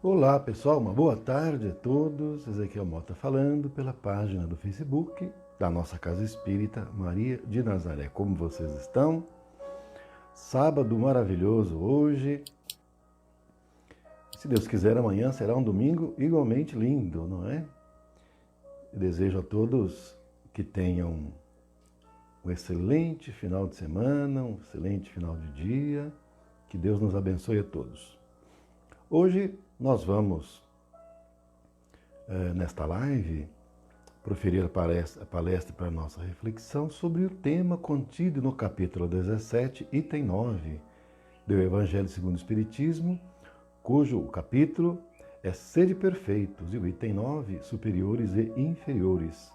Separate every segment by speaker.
Speaker 1: Olá pessoal, uma boa tarde a todos. Ezequiel Mota falando pela página do Facebook da nossa Casa Espírita Maria de Nazaré. Como vocês estão? Sábado maravilhoso hoje. Se Deus quiser, amanhã será um domingo igualmente lindo, não é? Eu desejo a todos que tenham um excelente final de semana, um excelente final de dia. Que Deus nos abençoe a todos. Hoje nós vamos, nesta live, proferir a palestra para a nossa reflexão sobre o tema contido no capítulo 17, item 9, do Evangelho segundo o Espiritismo, cujo capítulo é Sede Perfeitos, e o item 9, Superiores e Inferiores,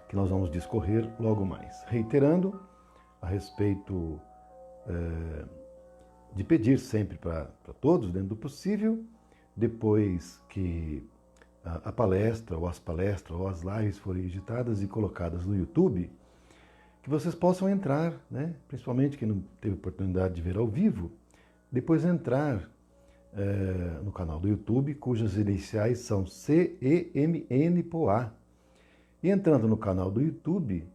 Speaker 1: que nós vamos discorrer logo mais. Reiterando a respeito de pedir sempre para todos, dentro do possível, depois que a palestra, ou as palestras, ou as lives forem editadas e colocadas no YouTube, que vocês possam entrar, né? Principalmente quem não teve oportunidade de ver ao vivo, depois entrar no canal do YouTube, cujas iniciais são CEMN-POA. E entrando no canal do YouTube,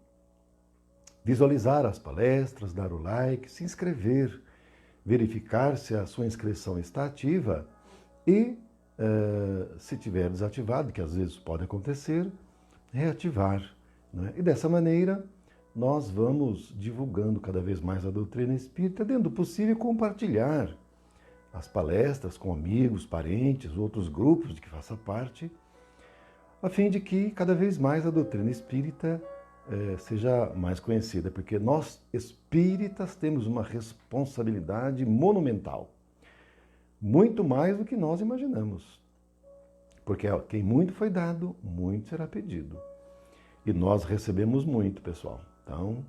Speaker 1: visualizar as palestras, dar o like, se inscrever, verificar se a sua inscrição está ativa e, se tiver desativado, que às vezes pode acontecer, reativar, né? E dessa maneira, nós vamos divulgando cada vez mais a doutrina espírita, dentro do possível compartilhar as palestras com amigos, parentes, outros grupos de que faça parte, a fim de que cada vez mais a doutrina espírita seja mais conhecida, porque nós espíritas temos uma responsabilidade monumental, muito mais do que nós imaginamos, porque a quem muito foi dado, muito será pedido, e nós recebemos muito, pessoal. Então,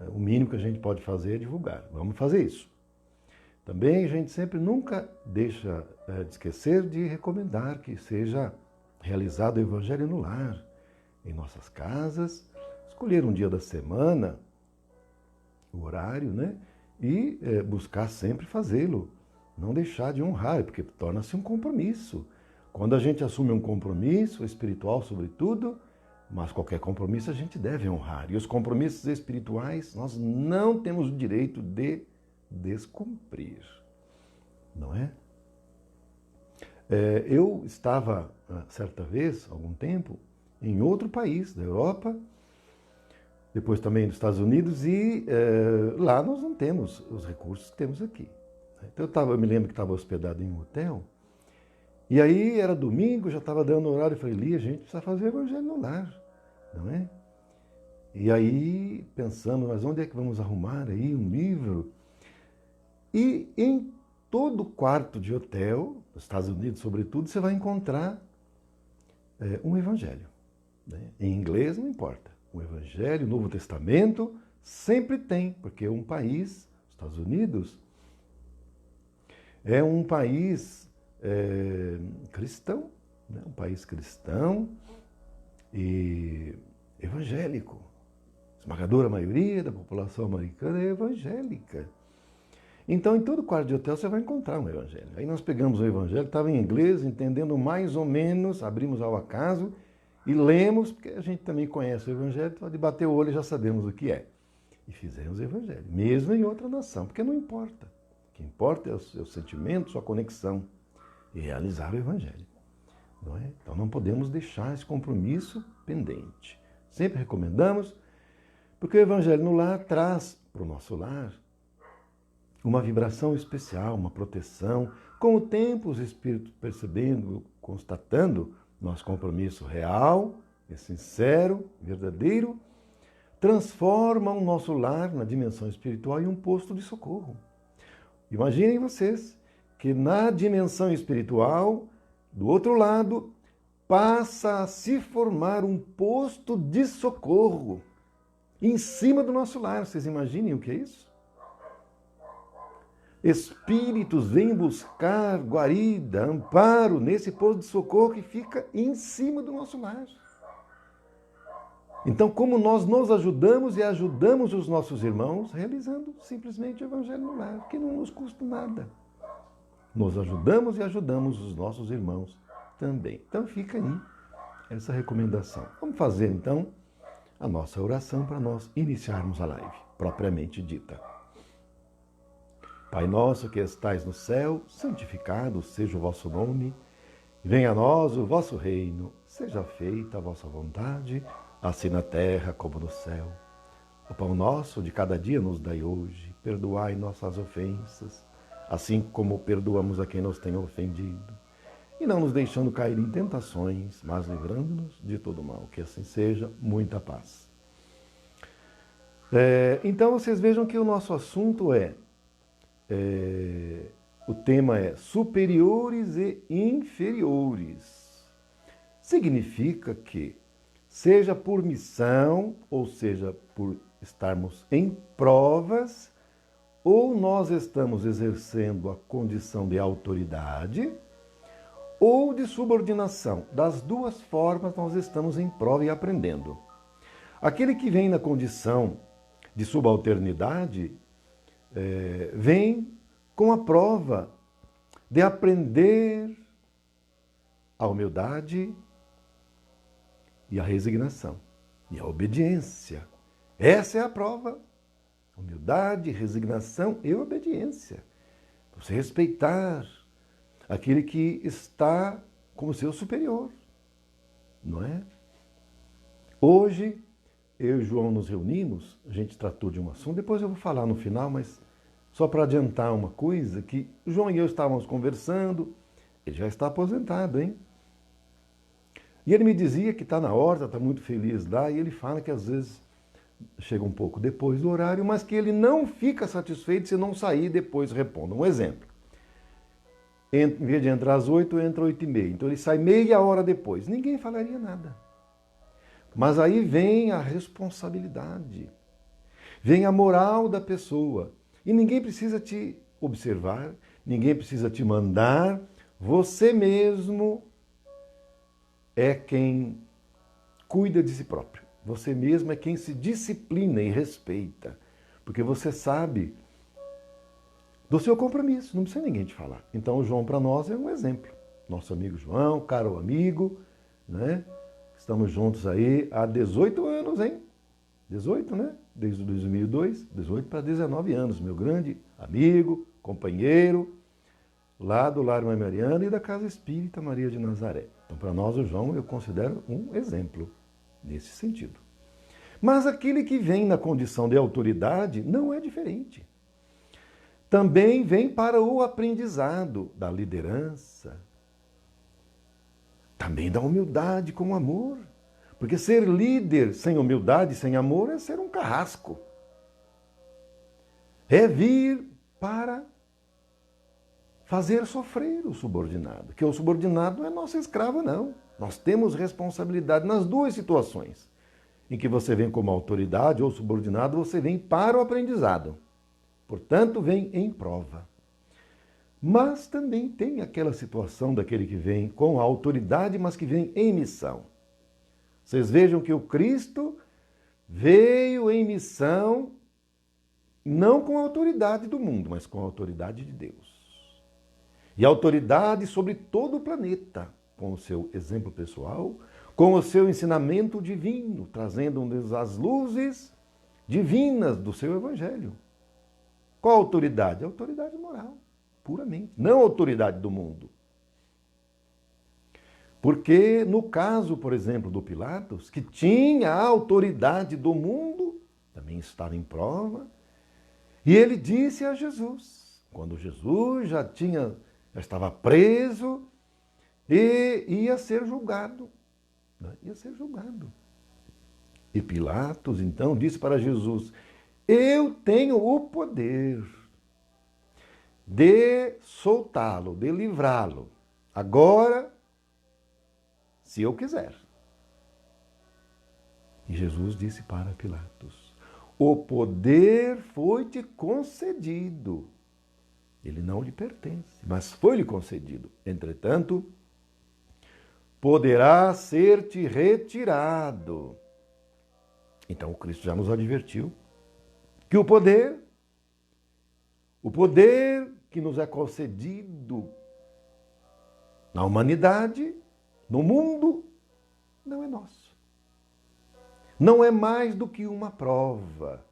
Speaker 1: o mínimo que a gente pode fazer é divulgar. Vamos fazer isso. Também a gente sempre nunca deixa de esquecer de recomendar que seja realizado o Evangelho no lar, em nossas casas, escolher um dia da semana, o horário, né? E buscar sempre fazê-lo. Não deixar de honrar, porque torna-se um compromisso. Quando a gente assume um compromisso, espiritual sobretudo, mas qualquer compromisso a gente deve honrar. E os compromissos espirituais nós não temos o direito de descumprir. Não é? Eu estava, certa vez, há algum tempo, em outro país da Europa, depois também dos Estados Unidos, e lá nós não temos os recursos que temos aqui. Então eu me lembro que estava hospedado em um hotel, e aí era domingo, já estava dando horário, eu falei, Lia, a gente precisa fazer o Evangelho no lar, não é? E aí, pensando, mas onde é que vamos arrumar aí um livro? E em todo quarto de hotel, nos Estados Unidos sobretudo, você vai encontrar um Evangelho, né? Em inglês não importa. O Evangelho, o Novo Testamento, sempre tem, porque um país, os Estados Unidos, é um país cristão, né? Um país cristão e evangélico. A esmagadora maioria da população americana é evangélica. Então, em todo quarto de hotel você vai encontrar um Evangelho. Aí nós pegamos o Evangelho, estava em inglês, entendendo mais ou menos, abrimos ao acaso, e lemos, porque a gente também conhece o Evangelho, só de bater o olho já sabemos o que é. E fizemos o Evangelho, mesmo em outra nação, porque não importa. O que importa é o seu sentimento, sua conexão, e realizar o Evangelho. Não é? Então não podemos deixar esse compromisso pendente. Sempre recomendamos, porque o Evangelho no lar traz para o nosso lar uma vibração especial, uma proteção. Com o tempo, os espíritos percebendo, constatando nosso compromisso real, é sincero, verdadeiro, transformam o nosso lar na dimensão espiritual em um posto de socorro. Imaginem vocês que na dimensão espiritual, do outro lado, passa a se formar um posto de socorro em cima do nosso lar. Vocês imaginem o que é isso? Espíritos vêm buscar guarida, amparo nesse posto de socorro que fica em cima do nosso lar. Então, como nós nos ajudamos e ajudamos os nossos irmãos realizando simplesmente o Evangelho no lar, que não nos custa nada. nos ajudamos e ajudamos os nossos irmãos também. Então fica aí essa recomendação. Vamos fazer então a nossa oração para nós iniciarmos a live, propriamente dita. Pai nosso que estais no céu, santificado seja o vosso nome. Venha a nós o vosso reino, seja feita a vossa vontade, assim na terra como no céu. O pão nosso de cada dia nos dai hoje, perdoai nossas ofensas, assim como perdoamos a quem nos tem ofendido. E não nos deixando cair em tentações, mas livrando-nos de todo mal. Que assim seja, muita paz. Então vocês vejam que o nosso assunto o tema é superiores e inferiores. Significa que, seja por missão, ou seja por estarmos em provas, ou nós estamos exercendo a condição de autoridade, ou de subordinação. Das duas formas nós estamos em prova e aprendendo. Aquele que vem na condição de subalternidade, vem com a prova de aprender a humildade e a resignação e a obediência. Essa é a prova. Humildade, resignação e obediência. Você respeitar aquele que está como seu superior, não é? Hoje, eu e o João nos reunimos, a gente tratou de um assunto, depois eu vou falar no final, mas só para adiantar uma coisa, que o João e eu estávamos conversando, ele já está aposentado, hein? E ele me dizia que está na horta, está muito feliz lá, e ele fala que às vezes chega um pouco depois do horário, mas que ele não fica satisfeito se não sair depois repondo. Um exemplo. Em vez de entrar às 8, entra às 8h30. Então ele sai meia hora depois. Ninguém falaria nada. Mas aí vem a responsabilidade. Vem a moral da pessoa. E ninguém precisa te observar, ninguém precisa te mandar. Você mesmo é quem cuida de si próprio. Você mesmo é quem se disciplina e respeita. Porque você sabe do seu compromisso, não precisa ninguém te falar. Então o João para nós é um exemplo. Nosso amigo João, caro amigo, né? Estamos juntos aí há 18 anos, hein? 18, né? Desde 2002, 18 para 19 anos. Meu grande amigo, companheiro, lá do Lar Mãe Mariana e da Casa Espírita Maria de Nazaré. Então para nós o João eu considero um exemplo nesse sentido. Mas aquele que vem na condição de autoridade não é diferente. Também vem para o aprendizado da liderança, também da humildade com amor. Porque ser líder sem humildade, sem amor, é ser um carrasco. É vir para fazer sofrer o subordinado. Que o subordinado não é nosso escravo, não. Nós temos responsabilidade nas duas situações. Em que você vem como autoridade ou subordinado, você vem para o aprendizado. Portanto, vem em prova. Mas também tem aquela situação daquele que vem com a autoridade, mas que vem em missão. Vocês vejam que o Cristo veio em missão não com a autoridade do mundo, mas com a autoridade de Deus. E a autoridade sobre todo o planeta, com o seu exemplo pessoal, com o seu ensinamento divino, trazendo-nos as luzes divinas do seu Evangelho. Qual a autoridade? A autoridade moral, puramente, não a autoridade do mundo. Porque no caso, por exemplo, do Pilatos, que tinha a autoridade do mundo, também estava em prova, e ele disse a Jesus, quando Jesus já estava preso e ia ser julgado. Ia ser julgado. E Pilatos, então, disse para Jesus, eu tenho o poder de soltá-lo, de livrá-lo. Agora, se eu quiser. E Jesus disse para Pilatos, o poder foi-te concedido. Ele não lhe pertence, mas foi-lhe concedido. Entretanto, poderá ser-te retirado. Então o Cristo já nos advertiu que o poder que nos é concedido na humanidade, no mundo, não é nosso. Não é mais do que uma prova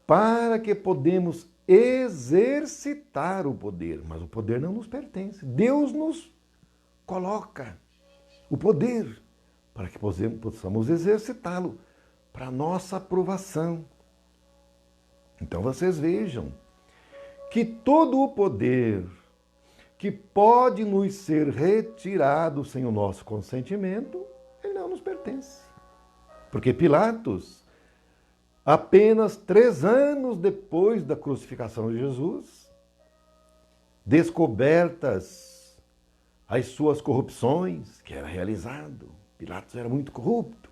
Speaker 1: para que podemos exercitar o poder, mas o poder não nos pertence. Deus nos coloca o poder para que possamos exercitá-lo para nossa aprovação. Então vocês vejam que todo o poder que pode nos ser retirado sem o nosso consentimento, ele não nos pertence. Porque Pilatos, apenas 3 anos depois da crucificação de Jesus, descobertas as suas corrupções que era realizado, Pilatos era muito corrupto,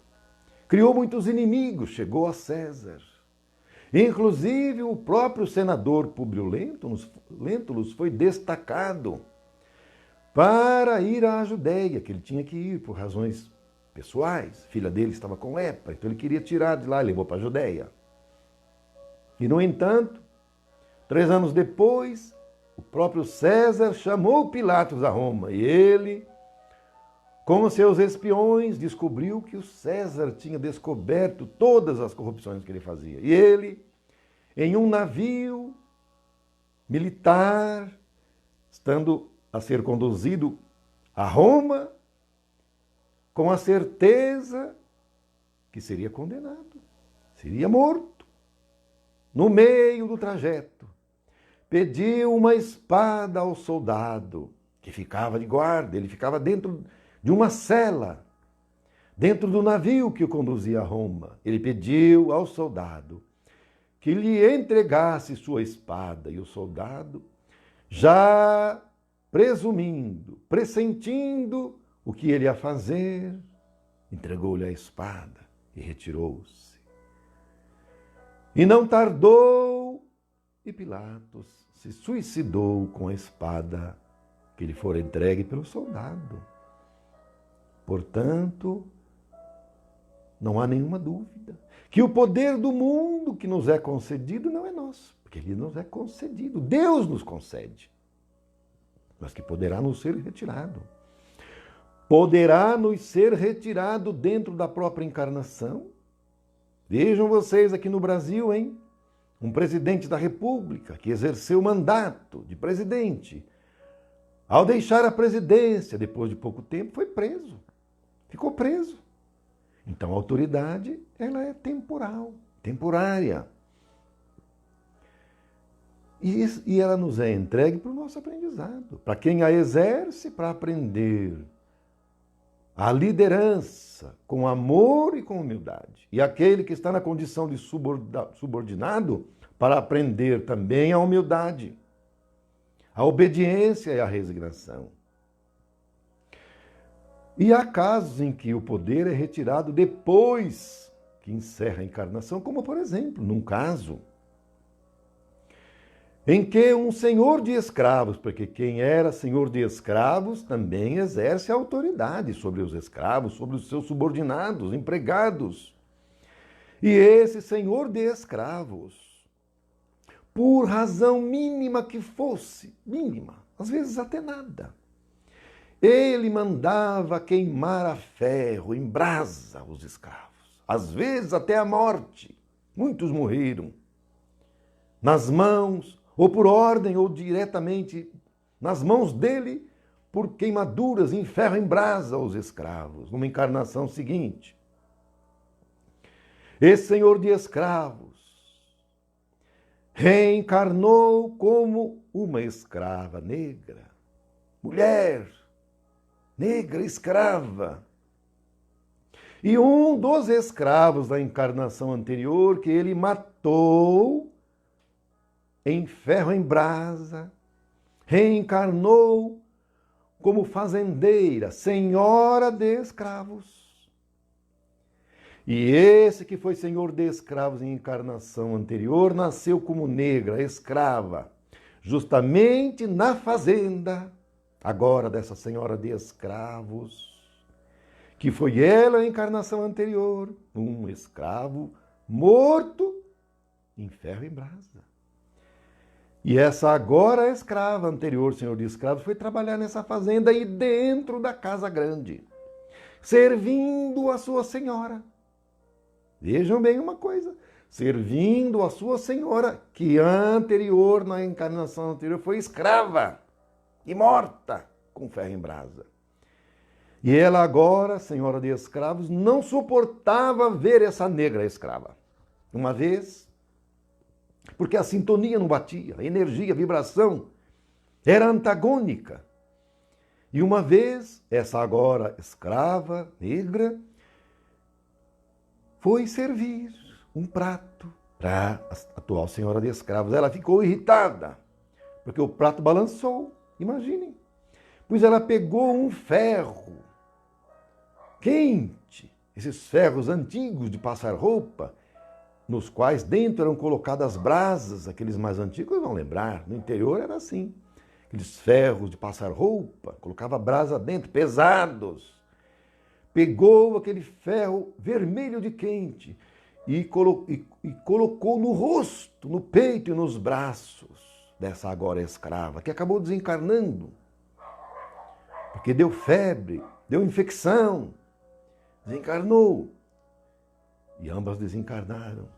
Speaker 1: criou muitos inimigos, chegou a César. Inclusive, o próprio senador Públio Lentulus foi destacado para ir à Judéia, que ele tinha que ir por razões pessoais. A filha dele estava com lepra, então ele queria tirar de lá e levou para a Judéia. E, no entanto, 3 anos depois, o próprio César chamou Pilatos a Roma e ele, com os seus espiões, descobriu que o César tinha descoberto todas as corrupções que ele fazia. E ele, em um navio militar, estando a ser conduzido a Roma, com a certeza que seria condenado, seria morto. No meio do trajeto, pediu uma espada ao soldado que ficava de guarda, ele ficava dentro de uma cela, dentro do navio que o conduzia a Roma. Ele pediu ao soldado que lhe entregasse sua espada, e o soldado, já presumindo, pressentindo o que ele ia fazer, entregou-lhe a espada e retirou-se. E não tardou, e Pilatos se suicidou com a espada que lhe fora entregue pelo soldado. Portanto, não há nenhuma dúvida que o poder do mundo que nos é concedido não é nosso, porque ele nos é concedido, Deus nos concede, mas que poderá nos ser retirado. Poderá nos ser retirado dentro da própria encarnação. Vejam vocês aqui no Brasil, hein? Um presidente da República que exerceu o mandato de presidente, ao deixar a presidência, depois de pouco tempo, foi preso. Ficou preso. Então a autoridade, ela é temporal, temporária. E ela nos é entregue para o nosso aprendizado. Para quem a exerce, para aprender a liderança com amor e com humildade. E aquele que está na condição de subordinado, para aprender também a humildade, a obediência e a resignação. E há casos em que o poder é retirado depois que encerra a encarnação, como, por exemplo, num caso em que um senhor de escravos, porque quem era senhor de escravos também exerce autoridade sobre os escravos, sobre os seus subordinados, empregados. E esse senhor de escravos, por razão mínima que fosse, mínima, às vezes até nada, ele mandava queimar a ferro, em brasa, os escravos. Às vezes até a morte. Muitos morreram nas mãos, ou por ordem, ou diretamente nas mãos dele, por queimaduras em ferro em brasa aos escravos, numa encarnação seguinte. Esse senhor de escravos reencarnou como uma escrava negra, mulher, negra, escrava. E um dos escravos da encarnação anterior, que ele matou em ferro em brasa, reencarnou como fazendeira, senhora de escravos. E esse que foi senhor de escravos em encarnação anterior, nasceu como negra, escrava, justamente na fazenda, agora dessa senhora de escravos, que foi ela a encarnação anterior, um escravo morto em ferro em brasa. E essa agora escrava, anterior senhor de escravos, foi trabalhar nessa fazenda e dentro da casa grande, servindo a sua senhora. Vejam bem uma coisa, servindo a sua senhora, que anterior, na encarnação anterior, foi escrava e morta com ferro em brasa. E ela agora, senhora de escravos, não suportava ver essa negra escrava. Uma vez, porque a sintonia não batia, a energia, a vibração era antagônica. E uma vez, essa agora escrava, negra, foi servir um prato para a atual senhora de escravos. Ela ficou irritada, porque o prato balançou, imaginem. Pois ela pegou um ferro quente, esses ferros antigos de passar roupa, nos quais dentro eram colocadas brasas, aqueles mais antigos vão lembrar, no interior era assim, aqueles ferros de passar roupa, colocava brasa dentro, pesados. Pegou aquele ferro vermelho de quente e colocou no rosto, no peito e nos braços dessa agora escrava, que acabou desencarnando, porque deu febre, deu infecção, desencarnou. E ambas desencarnaram.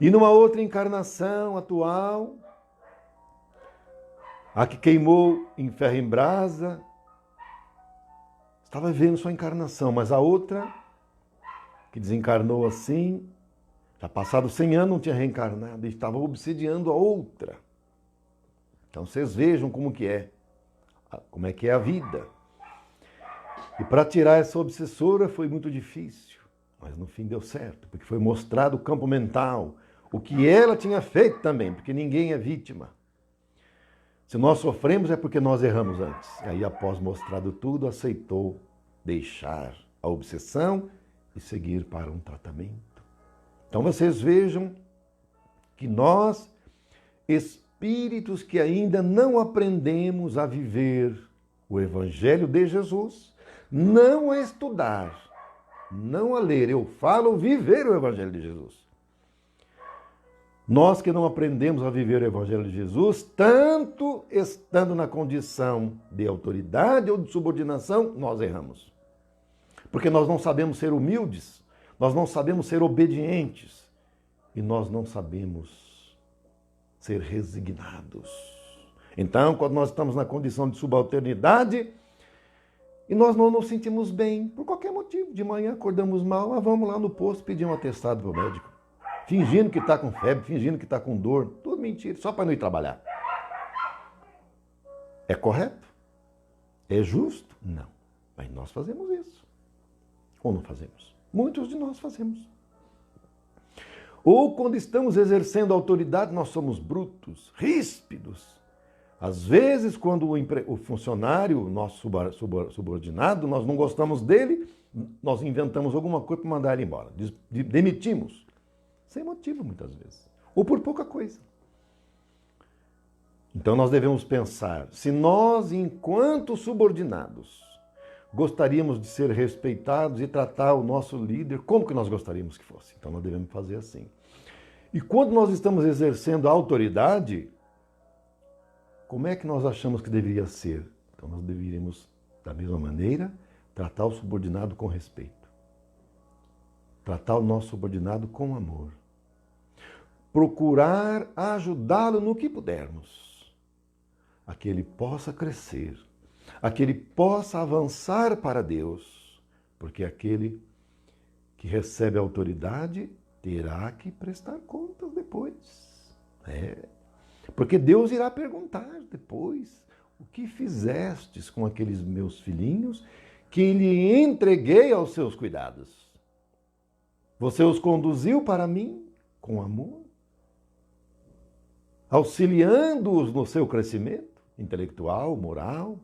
Speaker 1: E numa outra encarnação atual, a que queimou em ferro em brasa, estava vivendo sua encarnação, mas a outra, que desencarnou assim, já passado 100 anos, não tinha reencarnado, e estava obsidiando a outra. Então vocês vejam como é que é a vida. E para tirar essa obsessora foi muito difícil, mas no fim deu certo, porque foi mostrado o campo mental, o que ela tinha feito também, porque ninguém é vítima. Se nós sofremos é porque nós erramos antes. E aí, após mostrado tudo, aceitou deixar a obsessão e seguir para um tratamento. Então vocês vejam que nós, espíritos que ainda não aprendemos a viver o Evangelho de Jesus, não a estudar, não a ler, eu falo viver o Evangelho de Jesus. Nós que não aprendemos a viver o Evangelho de Jesus, tanto estando na condição de autoridade ou de subordinação, nós erramos. Porque nós não sabemos ser humildes, nós não sabemos ser obedientes e nós não sabemos ser resignados. Então, quando nós estamos na condição de subalternidade e nós não nos sentimos bem, por qualquer motivo, de manhã acordamos mal, vamos lá no posto pedir um atestado para o médico. Fingindo que está com febre, fingindo que está com dor, tudo mentira, só para não ir trabalhar. É correto? É justo? Não. Mas nós fazemos isso. Ou não fazemos? Muitos de nós fazemos. Ou quando estamos exercendo autoridade, nós somos brutos, ríspidos. Às vezes, quando o funcionário, nosso subordinado, nós não gostamos dele, nós inventamos alguma coisa para mandar ele embora. Demitimos. Sem motivo, muitas vezes. Ou por pouca coisa. Então nós devemos pensar, se nós, enquanto subordinados, gostaríamos de ser respeitados e tratar o nosso líder como que nós gostaríamos que fosse. Então nós devemos fazer assim. E quando nós estamos exercendo a autoridade, como é que nós achamos que deveria ser? Então nós deveríamos, da mesma maneira, tratar o subordinado com respeito. Tratar o nosso subordinado com amor. Procurar ajudá-lo no que pudermos. A que ele possa crescer. A que ele possa avançar para Deus. Porque aquele que recebe a autoridade terá que prestar contas depois. Porque Deus irá perguntar depois: o que fizestes com aqueles meus filhinhos que lhe entreguei aos seus cuidados? Você os conduziu para mim com amor, auxiliando-os no seu crescimento intelectual, moral?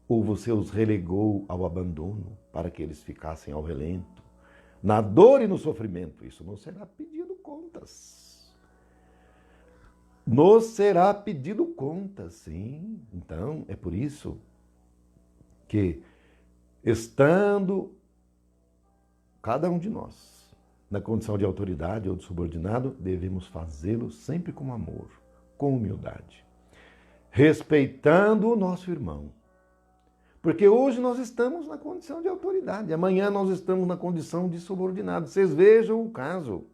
Speaker 1: Ou você os relegou ao abandono para que eles ficassem ao relento, na dor e no sofrimento? Isso não será pedido contas. Nos será pedido contas, sim. Então, é por isso que, estando cada um de nós na condição de autoridade ou de subordinado, devemos fazê-lo sempre com amor, com humildade, respeitando o nosso irmão. Porque hoje nós estamos na condição de autoridade, amanhã nós estamos na condição de subordinado. Vocês vejam o caso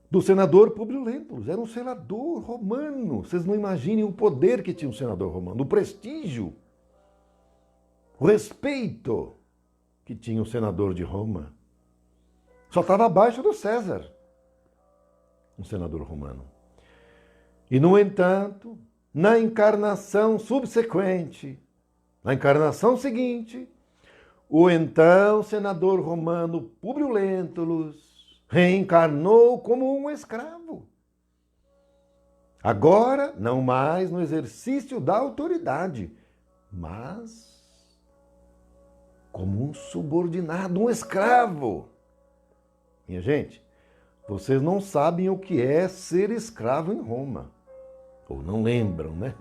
Speaker 1: do senador Públio Lentulus, era um senador romano. Vocês não imaginem o poder que tinha um senador romano, o prestígio, o respeito que tinha o senador de Roma. Só estava abaixo do César, um senador romano. E, no entanto, na encarnação subsequente, na encarnação seguinte, o então senador romano Públio Lentulus reencarnou como um escravo. Agora, não mais no exercício da autoridade, mas como um subordinado, um escravo. Minha gente, vocês não sabem o que é ser escravo em Roma. Ou não lembram, né?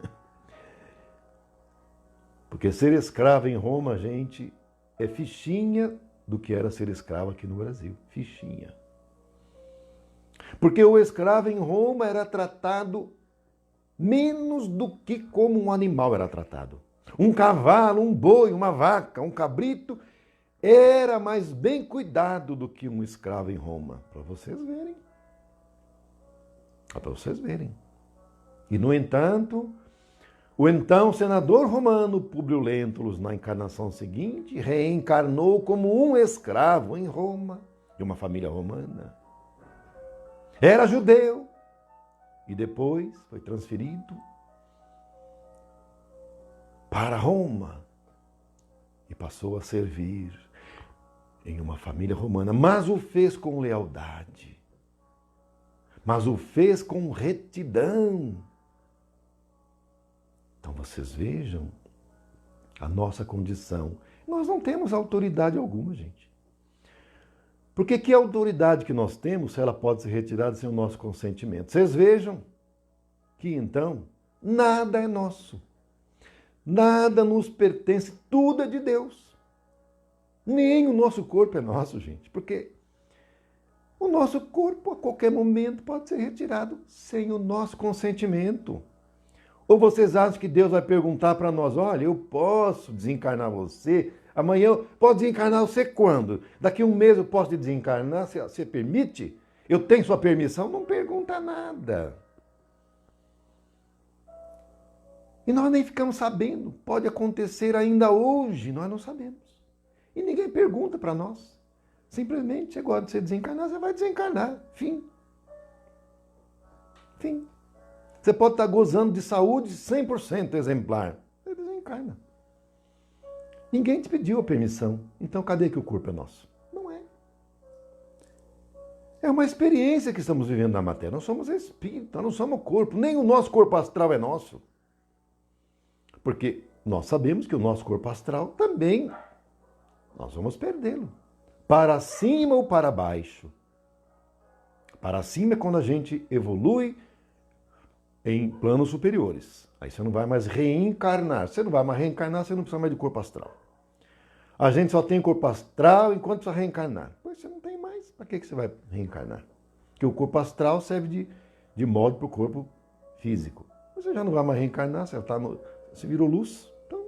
Speaker 1: Porque ser escravo em Roma, gente, é fichinha do que era ser escravo aqui no Brasil. Fichinha. Porque o escravo em Roma era tratado menos do que como um animal era tratado. Um cavalo, um boi, uma vaca, um cabrito era mais bem cuidado do que um escravo em Roma. Para vocês verem. Para vocês verem. E, no entanto, o então senador romano Públio Lentulus, na encarnação seguinte, reencarnou como um escravo em Roma, de uma família romana. Era judeu e depois foi transferido para Roma e passou a servir em uma família romana, mas o fez com lealdade, mas o fez com retidão. Então vocês vejam a nossa condição. Nós não temos autoridade alguma, gente. Porque que autoridade que nós temos se ela pode ser retirada sem o nosso consentimento? Vocês vejam que então nada é nosso. Nada nos pertence, tudo é de Deus. Nem o nosso corpo é nosso, gente. Porque o nosso corpo a qualquer momento pode ser retirado sem o nosso consentimento. Ou vocês acham que Deus vai perguntar para nós, olha, eu posso desencarnar você, amanhã eu posso desencarnar você quando? Daqui um mês eu posso te desencarnar, você permite? Eu tenho sua permissão? Não pergunta nada. E nós nem ficamos sabendo, pode acontecer ainda hoje, nós não sabemos. E ninguém pergunta para nós. Simplesmente, você gosta de ser desencarnar, você vai desencarnar. Fim. Fim. Você pode estar gozando de saúde 100% exemplar. Você desencarna. Ninguém te pediu a permissão. Então, cadê que o corpo é nosso? Não é. É uma experiência que estamos vivendo na matéria. Nós somos espírito, nós não somos corpo. Nem o nosso corpo astral é nosso. Porque nós sabemos que o nosso corpo astral também, nós vamos perdê-lo. Para cima ou para baixo. Para cima é quando a gente evolui em planos superiores. Aí você não vai mais reencarnar. Você não vai mais reencarnar, você não precisa mais de corpo astral. A gente só tem corpo astral enquanto precisa reencarnar. Pois você não tem mais. Para que você vai reencarnar? Porque o corpo astral serve de molde para o corpo físico. Você já não vai mais reencarnar, você virou luz. Então,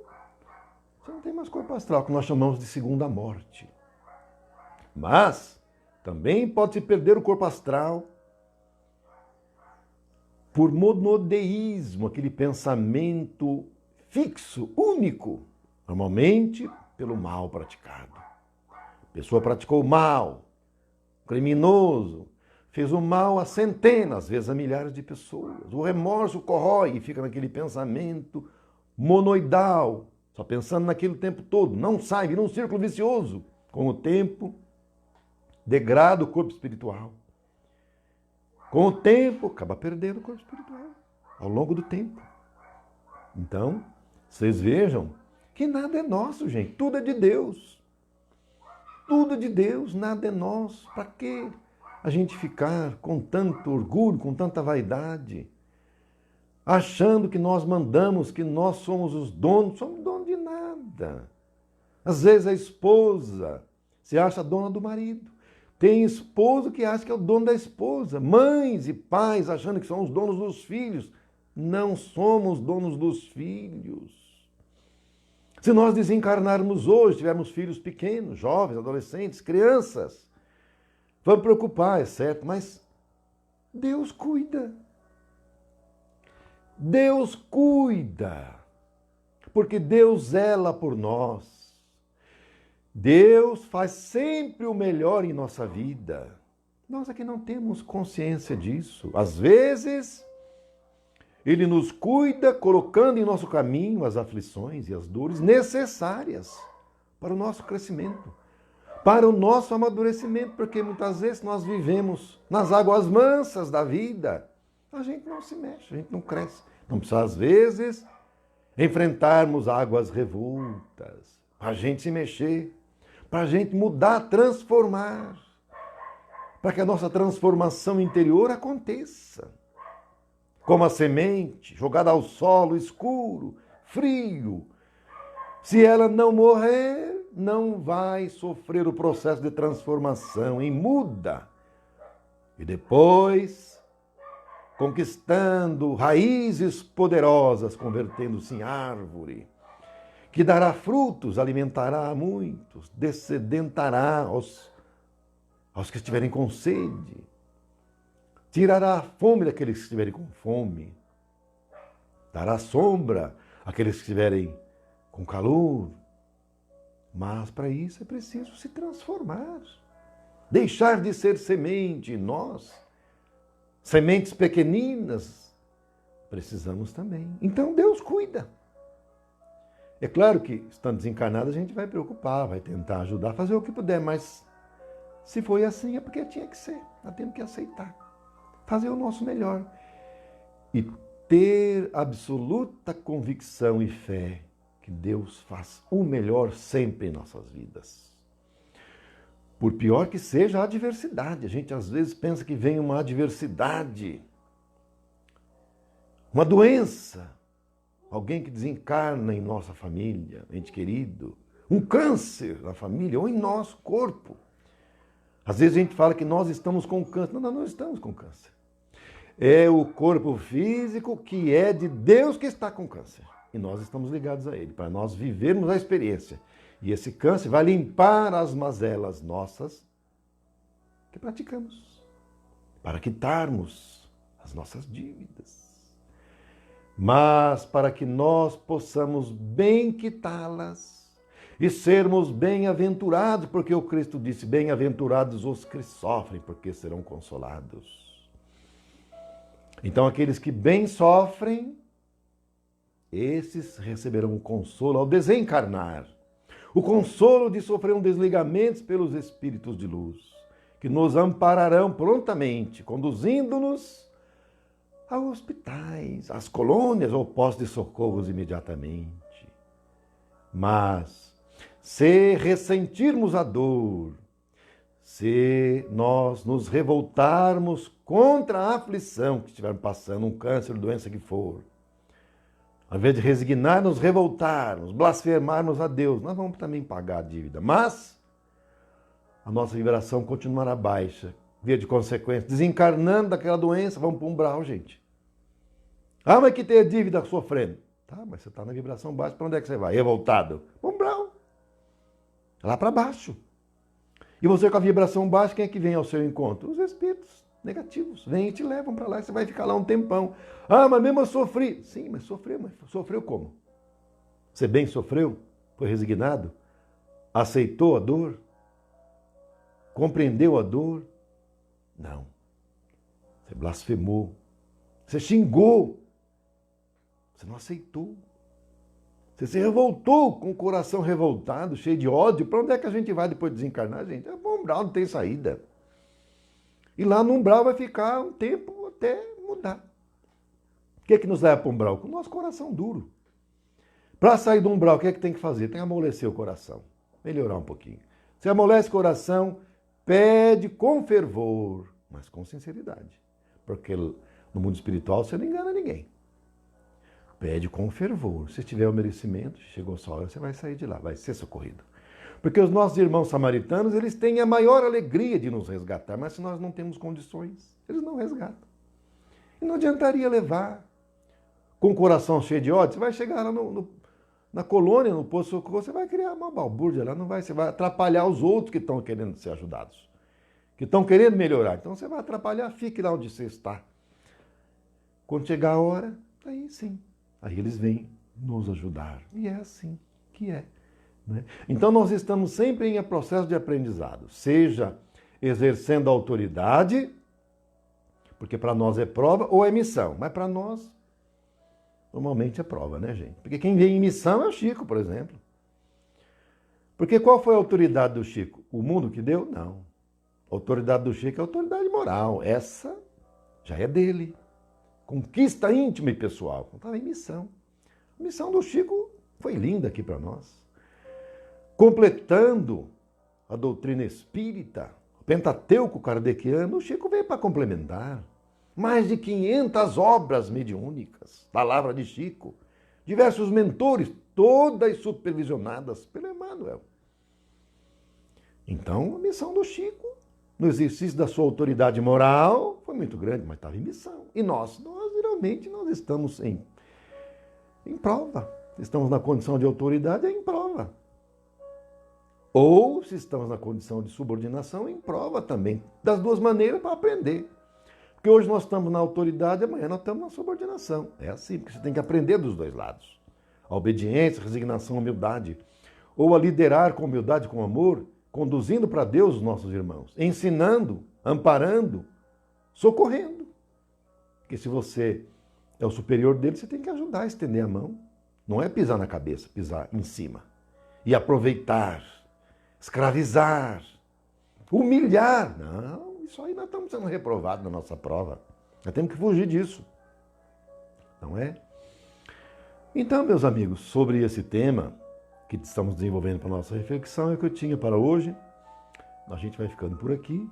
Speaker 1: você não tem mais corpo astral, que nós chamamos de segunda morte. Mas, também pode-se perder o corpo astral por monodeísmo, aquele pensamento fixo, único, normalmente pelo mal praticado. A pessoa praticou o mal, criminoso, fez o mal a centenas, às vezes a milhares de pessoas. O remorso corrói e fica naquele pensamento monoidal, só pensando naquilo o tempo todo, não sai, vira um círculo vicioso. Com o tempo, degrada o corpo espiritual. Com o tempo, acaba perdendo o corpo espiritual, ao longo do tempo. Então, vocês vejam que nada é nosso, gente. Tudo é de Deus. Tudo é de Deus, nada é nosso. Para que a gente ficar com tanto orgulho, com tanta vaidade, achando que nós mandamos, que nós somos os donos? Somos donos de nada. Às vezes a esposa se acha dona do marido. Tem esposo que acha que é o dono da esposa. Mães e pais achando que são os donos dos filhos. Não somos donos dos filhos. Se nós desencarnarmos hoje, tivermos filhos pequenos, jovens, adolescentes, crianças, vamos preocupar, é certo, mas Deus cuida. Deus cuida. Porque Deus zela por nós. Deus faz sempre o melhor em nossa vida. Nós aqui não temos consciência disso. Às vezes, Ele nos cuida colocando em nosso caminho as aflições e as dores necessárias para o nosso crescimento, para o nosso amadurecimento, porque muitas vezes nós vivemos nas águas mansas da vida. A gente não se mexe, a gente não cresce. Não precisa, às vezes, enfrentarmos águas revoltas, para a gente se mexer, para a gente mudar, transformar, para que a nossa transformação interior aconteça. Como a semente jogada ao solo escuro, frio. Se ela não morrer, não vai sofrer o processo de transformação em muda. E depois, conquistando raízes poderosas, convertendo-se em árvore, que dará frutos, alimentará a muitos, descedentará aos que estiverem com sede, tirará a fome daqueles que estiverem com fome, dará sombra àqueles que estiverem com calor. Mas para isso é preciso se transformar, deixar de ser semente em nós, sementes pequeninas, precisamos também. Então Deus cuida. É claro que, estando desencarnado, a gente vai preocupar, vai tentar ajudar, fazer o que puder, mas se foi assim é porque tinha que ser. Nós temos que aceitar, fazer o nosso melhor e ter absoluta convicção e fé que Deus faz o melhor sempre em nossas vidas. Por pior que seja a adversidade, a gente às vezes pensa que vem uma adversidade, uma doença, alguém que desencarna em nossa família, ente querido, um câncer na família ou em nosso corpo. Às vezes a gente fala que nós estamos com câncer. Não, nós não estamos com câncer. É o corpo físico que é de Deus que está com câncer. E nós estamos ligados a Ele, para nós vivermos a experiência. E esse câncer vai limpar as mazelas nossas que praticamos, para quitarmos as nossas dívidas. Mas para que nós possamos bem quitá-las e sermos bem-aventurados, porque o Cristo disse, bem-aventurados os que sofrem, porque serão consolados. Então aqueles que bem sofrem, esses receberão o consolo ao desencarnar. O consolo de sofrer um desligamento pelos espíritos de luz, que nos ampararão prontamente, conduzindo-nos a hospitais, às colônias ou postos de socorros imediatamente. Mas, se ressentirmos a dor, se nós nos revoltarmos contra a aflição que estivermos passando, um câncer, doença que for, ao invés de resignar, nos revoltarmos, blasfemarmos a Deus, nós vamos também pagar a dívida. Mas a nossa vibração continuará baixa. Via de consequência, desencarnando daquela doença, vamos para um umbral, gente. Ah, mas que tem a dívida sofrendo. Tá, mas você está na vibração baixa, para onde é que você vai? Revoltado? Umbral. Lá para baixo. E você com a vibração baixa, quem é que vem ao seu encontro? Os espíritos negativos. Vêm e te levam para lá, e você vai ficar lá um tempão. Ah, mas mesmo eu sofri. Sim, mas sofreu como? Você bem sofreu? Foi resignado? Aceitou a dor? Compreendeu a dor? Não. Você blasfemou. Você xingou. Você não aceitou. Você se revoltou com o coração revoltado, cheio de ódio. Para onde é que a gente vai depois de desencarnar, gente? É bom, umbral, não tem saída. E lá no umbral vai ficar um tempo até mudar. O que é que nos leva para o umbral? Com o nosso coração duro. Para sair do umbral, o que é que tem que fazer? Tem que amolecer o coração. Melhorar um pouquinho. Você amolece o coração, pede com fervor, mas com sinceridade. Porque no mundo espiritual você não engana ninguém. Pede com fervor. Se tiver o merecimento, chegou a sua hora, você vai sair de lá, vai ser socorrido. Porque os nossos irmãos samaritanos, eles têm a maior alegria de nos resgatar, mas se nós não temos condições, eles não resgatam. E não adiantaria levar com o coração cheio de ódio. Você vai chegar lá na colônia, no posto de socorro, você vai criar uma balbúrdia lá, não vai, você vai atrapalhar os outros que estão querendo ser ajudados, que estão querendo melhorar. Então você vai atrapalhar, fique lá onde você está. Quando chegar a hora, aí sim, aí eles vêm nos ajudar. E é assim que é. Né? Então nós estamos sempre em processo de aprendizado, seja exercendo a autoridade, porque para nós é prova, ou é missão. Mas para nós, normalmente é prova, né, gente? Porque quem vem em missão é o Chico, por exemplo. Porque qual foi a autoridade do Chico? O mundo que deu? Não. A autoridade do Chico é a autoridade moral. Essa já é dele. Conquista íntima e pessoal. Estava em missão. A missão do Chico foi linda aqui para nós. Completando a doutrina espírita, o Pentateuco kardeciano, o Chico veio para complementar. Mais de 500 obras mediúnicas, palavra de Chico, diversos mentores, todas supervisionadas pelo Emmanuel. Então, a missão do Chico, no exercício da sua autoridade moral, foi muito grande, mas estava em missão. E nós geralmente, nós estamos em prova. Estamos na condição de autoridade, é em prova. Ou, se estamos na condição de subordinação, em prova também. Das duas maneiras para aprender. Porque hoje nós estamos na autoridade, amanhã nós estamos na subordinação. É assim, porque você tem que aprender dos dois lados. A obediência, a resignação, a humildade. Ou a liderar com humildade, com amor, conduzindo para Deus os nossos irmãos. Ensinando, amparando, socorrendo. Porque se você é o superior dele, você tem que ajudar a estender a mão. Não é pisar na cabeça, pisar em cima. E aproveitar, escravizar, humilhar. Não, isso aí nós estamos sendo reprovados na nossa prova. Nós temos que fugir disso. Não é? Então, meus amigos, sobre esse tema que estamos desenvolvendo para a nossa reflexão, é o que eu tinha para hoje. A gente vai ficando por aqui.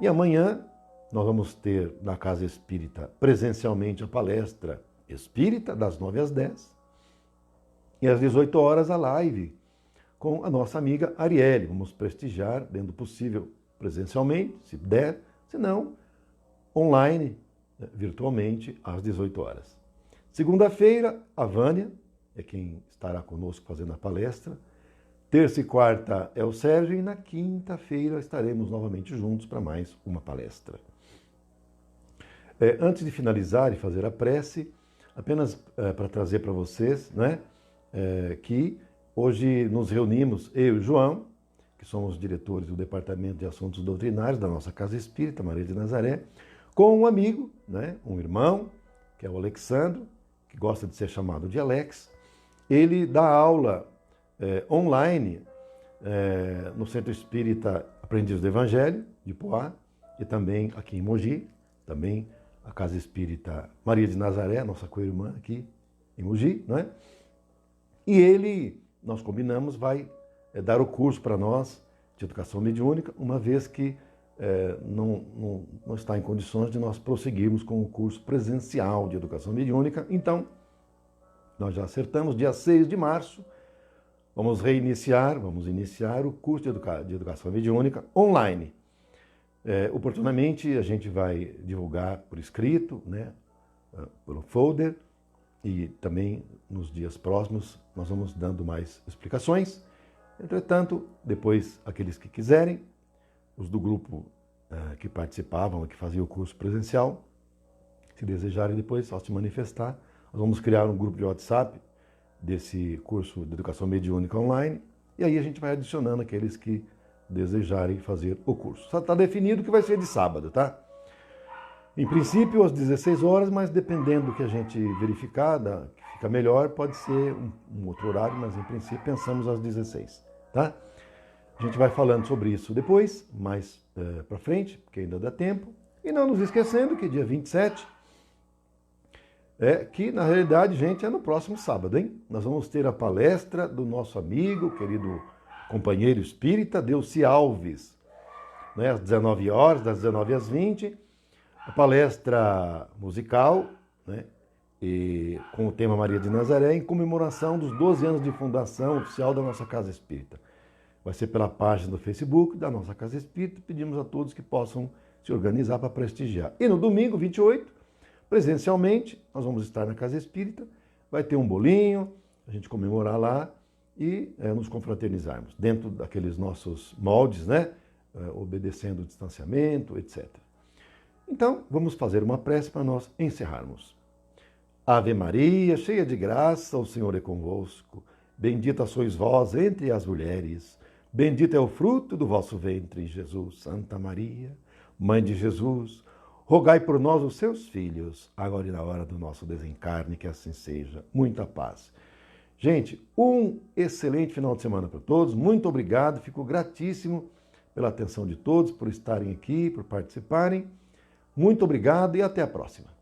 Speaker 1: E amanhã nós vamos ter na Casa Espírita presencialmente a palestra espírita, das 9 às 10. E às 18 horas a live com a nossa amiga Arielle. Vamos prestigiar, dentro do possível, presencialmente, se der, se não, online, virtualmente, às 18 horas. Segunda-feira, a Vânia é quem estará conosco fazendo a palestra. Terça e quarta é o Sérgio e na quinta-feira estaremos novamente juntos para mais uma palestra. Antes de finalizar e fazer a prece, apenas para trazer para vocês, né, que hoje nos reunimos, eu e o João, que somos diretores do Departamento de Assuntos Doutrinários da nossa Casa Espírita, Maria de Nazaré, com um amigo, né, um irmão, que é o Alexandro, que gosta de ser chamado de Alex. Ele dá aula online no Centro Espírita Aprendiz do Evangelho, de Poá, e também aqui em Mogi, também a Casa Espírita Maria de Nazaré, nossa co-irmã aqui em Mogi, né? E ele, nós combinamos, vai dar o curso para nós de Educação Mediúnica, uma vez que não está em condições de nós prosseguirmos com o curso presencial de Educação Mediúnica. Então, nós já acertamos, dia 6 de março, vamos iniciar o curso de Educação Mediúnica online. Oportunamente, a gente vai divulgar por escrito, né, pelo folder, e também nos dias próximos nós vamos dando mais explicações. Entretanto, depois, aqueles que quiserem, os do grupo que participavam, que faziam o curso presencial, se desejarem depois, só se manifestar. Nós vamos criar um grupo de WhatsApp desse curso de Educação Mediúnica online, e aí a gente vai adicionando aqueles que desejarem fazer o curso. Só está definido que vai ser de sábado, tá? Em princípio, às 16 horas, mas dependendo do que a gente verificar, que fica melhor, pode ser um outro horário, mas em princípio pensamos às 16, tá? A gente vai falando sobre isso depois, mais para frente, porque ainda dá tempo. E não nos esquecendo que dia 27, que na realidade, gente, é no próximo sábado, hein? Nós vamos ter a palestra do nosso amigo, querido companheiro espírita, Delci Alves, né? Às 19 horas, das 19 às 20, a palestra musical, né? E com o tema Maria de Nazaré, em comemoração dos 12 anos de fundação oficial da nossa Casa Espírita. Vai ser pela página do Facebook da nossa Casa Espírita. Pedimos a todos que possam se organizar para prestigiar. E no domingo, 28, presencialmente, nós vamos estar na Casa Espírita. Vai ter um bolinho, a gente comemorar lá e nos confraternizarmos dentro daqueles nossos moldes, né? Obedecendo o distanciamento, etc. Então, vamos fazer uma prece para nós encerrarmos. Ave Maria, cheia de graça, o Senhor é convosco. Bendita sois vós entre as mulheres. Bendito é o fruto do vosso ventre, Jesus. Santa Maria, Mãe de Jesus, rogai por nós, os seus filhos, agora e na hora do nosso desencarne, que assim seja. Muita paz. Gente, um excelente final de semana para todos. Muito obrigado, fico gratíssimo pela atenção de todos, por estarem aqui, por participarem. Muito obrigado e até a próxima.